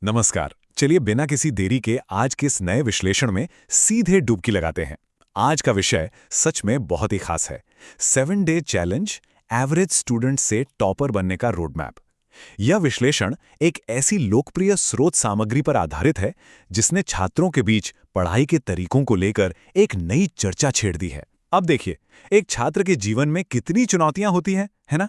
नमस्कार। चलिए बिना किसी देरी के आज के इस नए विश्लेषण में सीधे डुबकी लगाते हैं। आज का विषय सच में बहुत ही खास है। 7 डे चैलेंज, एवरेज स्टूडेंट से टॉपर बनने का रोड मैप। यह विश्लेषण एक ऐसी लोकप्रिय स्रोत सामग्री पर आधारित है जिसने छात्रों के बीच पढ़ाई के तरीकों को लेकर एक नई चर्चा छेड़ दी है। अब देखिए, एक छात्र के जीवन में कितनी चुनौतियां होती हैं, है ना?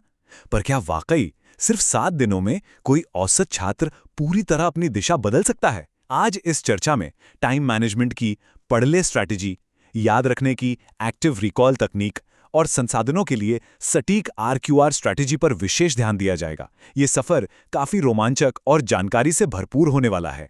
पर क्या वाकई सिर्फ 7 दिनों में कोई औसत छात्र पूरी तरह अपनी दिशा बदल सकता है? आज इस चर्चा में टाइम मैनेजमेंट की पढ़ले स्ट्रैटेजी, याद रखने की एक्टिव रिकॉल तकनीक और संसाधनों के लिए सटीक RQR स्ट्रैटेजी पर विशेष ध्यान दिया जाएगा। ये सफर काफी रोमांचक और जानकारी से भरपूर होने वाला है।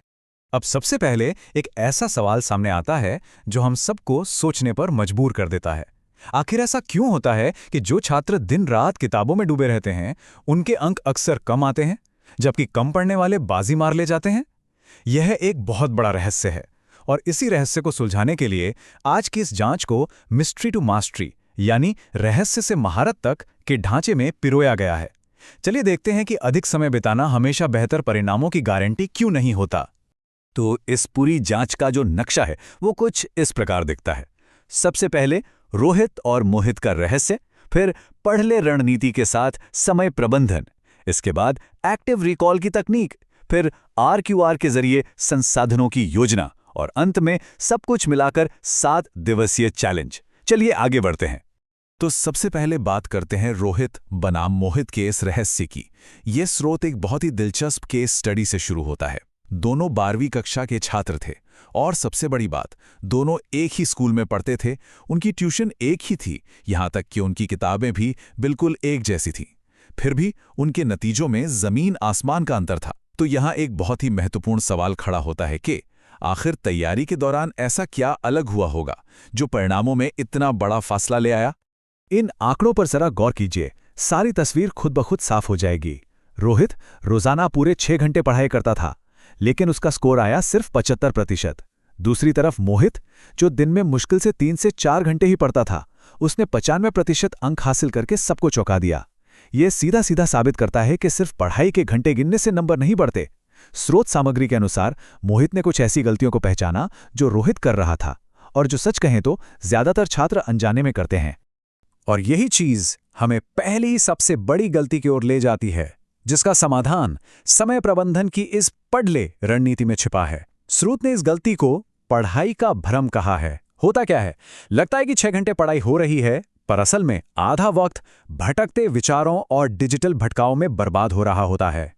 अब सबसे पहले एक ऐसा सवाल सामने आता है जो हम सबको सोचने पर मजबूर कर देता है। आखिर ऐसा क्यों होता है कि जो छात्र दिन रात किताबों में डूबे रहते हैं, उनके अंक अक्सर कम आते हैं, जबकि कम पढ़ने वाले बाजी मार ले जाते हैं? यह एक बहुत बड़ा रहस्य है और इसी रहस्य को सुलझाने के लिए आज की इस जांच को मिस्ट्री टू मास्टरी यानी रहस्य से महारत तक के ढांचे में पिरोया गया है। चलिए देखते हैं कि अधिक समय बिताना हमेशा बेहतर परिणामों की गारंटी क्यों नहीं होता। तो इस पूरी जांच का जो नक्शा है वो कुछ इस प्रकार दिखता है। सबसे पहले रोहित और मोहित का रहस्य, फिर पढ़ले रणनीति के साथ समय प्रबंधन, इसके बाद एक्टिव रिकॉल की तकनीक, फिर RQR के जरिए संसाधनों की योजना और अंत में सब कुछ मिलाकर 7 दिवसीय चैलेंज। चलिए आगे बढ़ते हैं। तो सबसे पहले बात करते हैं रोहित बनाम मोहित के इस रहस्य की। यह स्रोत एक बहुत ही दिलचस्प केस स्टडी से शुरू होता है। दोनों 12वीं कक्षा के छात्र थे और सबसे बड़ी बात, दोनों एक ही स्कूल में पढ़ते थे, उनकी ट्यूशन एक ही थी, यहां तक कि उनकी किताबें भी बिल्कुल एक जैसी थीं। फिर भी उनके नतीजों में जमीन आसमान का अंतर था। तो यहां एक बहुत ही महत्वपूर्ण सवाल खड़ा होता है कि आखिर तैयारी के दौरान ऐसा क्या अलग हुआ होगा जो परिणामों में इतना बड़ा फासला ले आया? इन आंकड़ों पर जरा गौर कीजिए, सारी तस्वीर खुद ब खुद साफ हो जाएगी। रोहित रोजाना पूरे 6 घंटे पढ़ाई करता था, लेकिन उसका स्कोर आया सिर्फ 75%। दूसरी तरफ मोहित, जो दिन में मुश्किल से 3 से 4 घंटे ही पढ़ता था, उसने 95% अंक हासिल करके सबको चौंका दिया। ये सीधा सीधा साबित करता है कि सिर्फ पढ़ाई के घंटे गिनने से नंबर नहीं बढ़ते। स्रोत सामग्री के अनुसार मोहित ने कुछ ऐसी गलतियों को पहचाना जो रोहित कर रहा था और जो सच कहें तो ज्यादातर छात्र अनजाने में करते हैं। और यही चीज हमें पहली सबसे बड़ी गलती की ओर ले जाती है, जिसका समाधान समय प्रबंधन की इस पढ़ले रणनीति में छिपा है। स्रोत ने इस गलती को पढ़ाई का भ्रम कहा है। होता क्या है, लगता है कि 6 घंटे पढ़ाई हो रही है, पर असल में आधा वक्त भटकते विचारों और डिजिटल भटकाव में बर्बाद हो रहा होता है।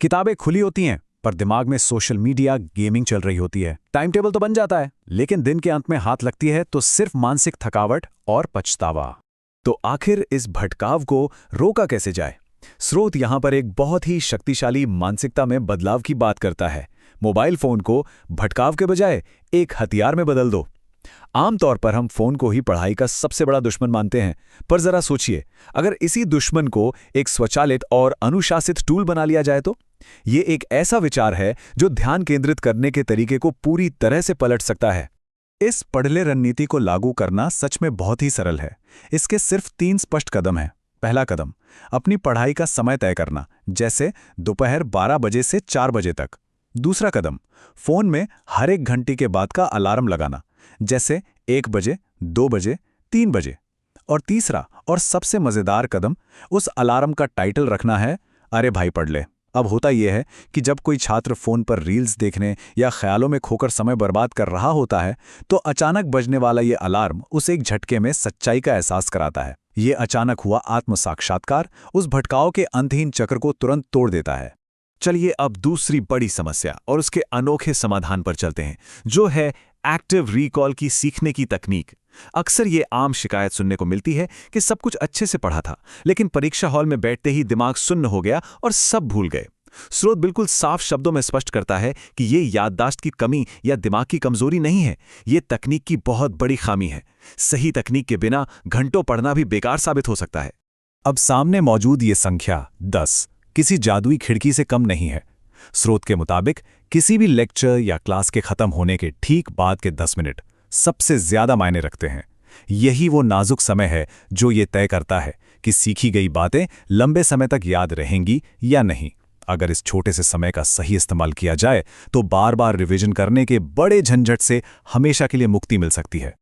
किताबें खुली होती हैं, पर दिमाग में सोशल मीडिया, गेमिंग चल रही होती है। टाइम टेबल तो बन जाता है, लेकिन दिन के अंत में हाथ लगती है तो सिर्फ मानसिक थकावट और पछतावा। तो आखिर इस भटकाव को रोका कैसे जाए? स्रोत यहां पर एक बहुत ही शक्तिशाली मानसिकता में बदलाव की बात करता है। मोबाइल फोन को भटकाव के बजाय एक हथियार में बदल दो। आमतौर पर हम फोन को ही पढ़ाई का सबसे बड़ा दुश्मन मानते हैं, पर जरा सोचिए, अगर इसी दुश्मन को एक स्वचालित और अनुशासित टूल बना लिया जाए तो? ये एक ऐसा विचार है जो ध्यान केंद्रित करने के तरीके को पूरी तरह से पलट सकता है। इस पढ़ले रणनीति को लागू करना सच में बहुत ही सरल है। इसके सिर्फ 3 स्पष्ट कदम हैं। पहला कदम, अपनी पढ़ाई का समय तय करना, जैसे दोपहर 12 बजे से 4 बजे तक। दूसरा कदम, फोन में हर 1 घंटे के बाद का अलार्म लगाना, जैसे 1 बजे, 2 बजे, 3 बजे। और तीसरा और सबसे मजेदार कदम, उस अलार्म का टाइटल रखना है, अरे भाई पढ़ ले। अब होता यह है कि जब कोई छात्र फोन पर रील्स देखने या ख्यालों में खोकर समय बर्बाद कर रहा होता है, तो अचानक बजने वाला ये अलार्म उसे एक झटके में सच्चाई का एहसास कराता है। ये अचानक हुआ आत्म साक्षात्कार उस भटकाव के अंतहीन चक्र को तुरंत तोड़ देता है। चलिए अब दूसरी बड़ी समस्या और उसके अनोखे समाधान पर चलते हैं, जो है एक्टिव रिकॉल की सीखने की तकनीक। अक्सर ये आम शिकायत सुनने को मिलती है कि सब कुछ अच्छे से पढ़ा था, लेकिन परीक्षा हॉल में बैठते ही दिमाग सुन्न हो गया और सब भूल गए। स्रोत बिल्कुल साफ शब्दों में स्पष्ट करता है कि ये याददाश्त की कमी या दिमाग की कमजोरी नहीं है, ये तकनीक की बहुत बड़ी खामी है। सही तकनीक के बिना घंटों पढ़ना भी बेकार साबित हो सकता है। अब सामने मौजूद ये संख्या 10 किसी जादुई खिड़की से कम नहीं है। स्रोत के मुताबिक किसी भी लेक्चर या क्लास के खत्म होने के ठीक बाद के 10 मिनट सबसे ज्यादा मायने रखते हैं। यही वो नाजुक समय है जो ये तय करता है कि सीखी गई बातें लंबे समय तक याद रहेंगी या नहीं। अगर इस छोटे से समय का सही इस्तेमाल किया जाए तो बार बार रिवीजन करने के बड़े झंझट से हमेशा के लिए मुक्ति मिल सकती है।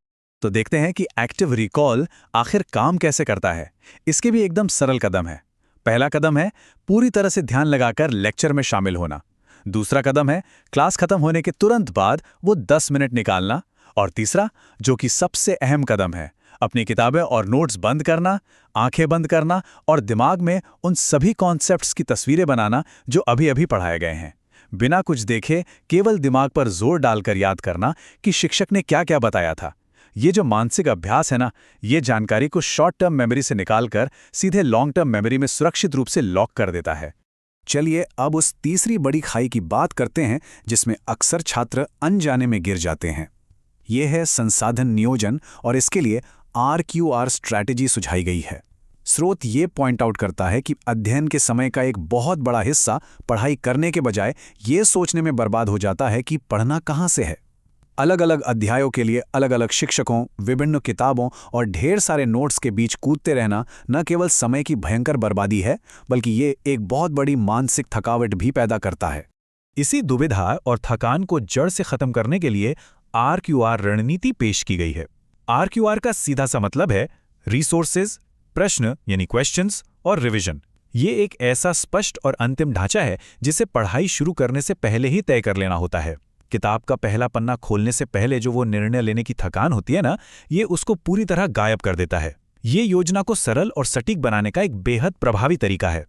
तो देखते हैं कि एक्टिव रिकॉल आखिर काम कैसे करता है। इसके भी एकदम सरल कदम है। पहला कदम है पूरी तरह से ध्यान लगाकर लेक्चर में शामिल होना। दूसरा कदम है क्लास खत्म होने के तुरंत बाद वो 10 मिनट निकालना। और तीसरा, जो कि सबसे अहम कदम है, अपनी किताबें और नोट्स बंद करना, आंखें बंद करना और दिमाग में उन सभी कॉन्सेप्ट्स की तस्वीरें बनाना जो अभी अभी पढ़ाए गए हैं। बिना कुछ देखे केवल दिमाग पर जोर डालकर याद करना कि शिक्षक ने क्या क्या बताया था। ये जो मानसिक अभ्यास है ना, ये जानकारी को शॉर्ट टर्म मेमोरी से निकालकर सीधे लॉन्ग टर्म मेमोरी में सुरक्षित रूप से लॉक कर देता है। चलिए अब उस तीसरी बड़ी खाई की बात करते हैं जिसमें अक्सर छात्र अनजाने में गिर जाते हैं। ये है संसाधन नियोजन, और इसके लिए RQR स्ट्रैटेजी सुझाई गई है। स्रोत ये पॉइंट आउट करता है कि अध्ययन के समय का एक बहुत बड़ा हिस्सा पढ़ाई करने के बजाय ये सोचने में बर्बाद हो जाता है कि पढ़ना कहाँ से है। अलग अलग अध्यायों के लिए अलग अलग शिक्षकों, विभिन्न किताबों और ढेर सारे नोट्स के बीच कूदते रहना न केवल समय की भयंकर बर्बादी है, बल्कि ये एक बहुत बड़ी मानसिक थकावट भी पैदा करता है। इसी दुविधा और थकान को जड़ से खत्म करने के लिए RQR रणनीति पेश की गई है। RQR का सीधा सा मतलब है रिसोर्सेज, प्रश्न यानी क्वेश्चंस और रिवीजन। ये एक ऐसा स्पष्ट और अंतिम ढांचा है जिसे पढ़ाई शुरू करने से पहले ही तय कर लेना होता है। किताब का पहला पन्ना खोलने से पहले जो वो निर्णय लेने की थकान होती है ना, ये उसको पूरी तरह गायब कर देता है। ये योजना को सरल और सटीक बनाने का एक बेहद प्रभावी तरीका है।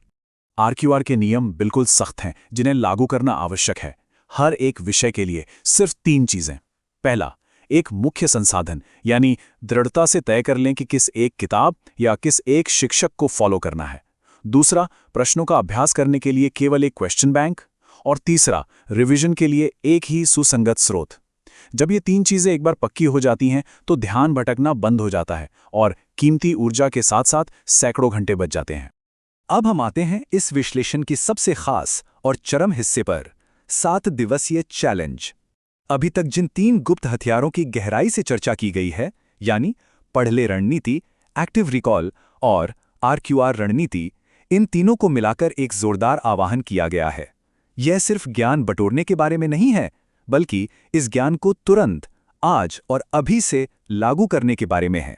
RQR के नियम बिल्कुल सख्त हैं, जिन्हें लागू करना आवश्यक है। हर एक विषय के लिए सिर्फ 3 चीजें। पहला, एक मुख्य संसाधन, यानी दृढ़ता से तय कर लें कि किस एक किताब या किस एक शिक्षक को फॉलो करना है। दूसरा, प्रश्नों का अभ्यास करने के लिए केवल एक क्वेश्चन बैंक। और तीसरा, रिवीजन के लिए एक ही सुसंगत स्रोत। जब ये 3 चीजें एक बार पक्की हो जाती हैं तो ध्यान भटकना बंद हो जाता है और कीमती ऊर्जा के साथ साथ सैकड़ों घंटे बच जाते हैं। अब हम आते हैं इस विश्लेषण की सबसे खास और चरम हिस्से पर, 7 दिवसीय चैलेंज। अभी तक जिन 3 गुप्त हथियारों की गहराई से चर्चा की गई है, यानी पढ़ ले रणनीति, एक्टिव रिकॉल और RQR रणनीति, इन तीनों को मिलाकर एक जोरदार आह्वान किया गया है। यह सिर्फ ज्ञान बटोरने के बारे में नहीं है, बल्कि इस ज्ञान को तुरंत, आज और अभी से लागू करने के बारे में है।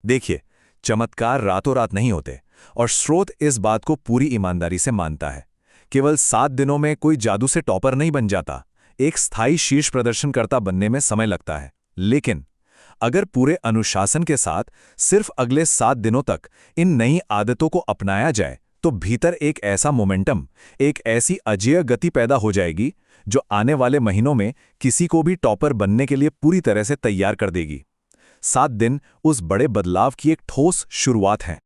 देखिए, चमत्कार रातों रात नहीं होते, और स्रोत इस बात को पूरी ईमानदारी से मानता है। केवल 7 दिनों में कोई जादू से टॉपर नहीं बन जाता। एक स्थायी शीर्ष प्रदर्शनकर्ता बनने में समय लगता है, लेकिन अगर पूरे अनुशासन के साथ सिर्फ अगले 7 दिनों तक इन नई आदतों को अपनाया जाए तो भीतर एक ऐसा मोमेंटम, एक ऐसी अजेय गति पैदा हो जाएगी जो आने वाले महीनों में किसी को भी टॉपर बनने के लिए पूरी तरह से तैयार कर देगी। 7 दिन उस बड़े बदलाव की एक ठोस शुरुआत है।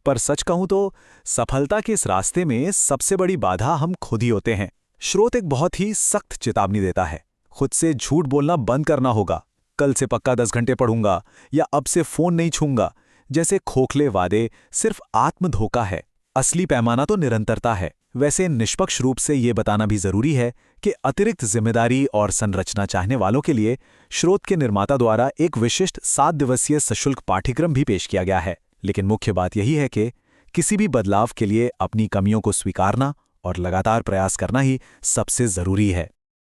पर सच कहूं तो सफलता के इस रास्ते में सबसे बड़ी बाधा हम खुद ही होते हैं। स्रोत एक बहुत ही सख्त चेतावनी देता है। खुद से झूठ बोलना बंद करना होगा। कल से पक्का 10 घंटे पढ़ूंगा या अब से फोन नहीं छूंगा जैसे खोखले वादे सिर्फ आत्म धोखा है। असली पैमाना तो निरंतरता है। वैसे निष्पक्ष रूप से ये बताना भी जरूरी है कि अतिरिक्त जिम्मेदारी और संरचना चाहने वालों के लिए स्रोत के निर्माता द्वारा एक विशिष्ट 7 दिवसीय सशुल्क पाठ्यक्रम भी पेश किया गया है। लेकिन मुख्य बात यही है कि किसी भी बदलाव के लिए अपनी कमियों को स्वीकारना और लगातार प्रयास करना ही सबसे जरूरी है।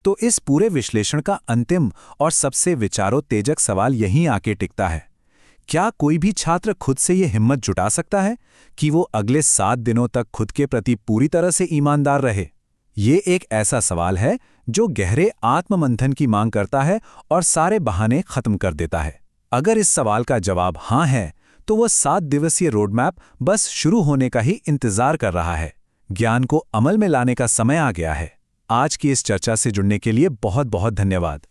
तो इस पूरे विश्लेषण का अंतिम और सबसे विचारोत्तेजक सवाल यहीं आके टिकता है, क्या कोई भी छात्र खुद से ये हिम्मत जुटा सकता है कि वो अगले 7 दिनों तक खुद के प्रति पूरी तरह से ईमानदार रहे? ये एक ऐसा सवाल है जो गहरे आत्ममंथन की मांग करता है और सारे बहाने खत्म कर देता है। अगर इस सवाल का जवाब हाँ है, तो वह 7 दिवसीय रोडमैप बस शुरू होने का ही इंतजार कर रहा है। ज्ञान को अमल में लाने का समय आ गया है। आज की इस चर्चा से जुड़ने के लिए बहुत बहुत धन्यवाद।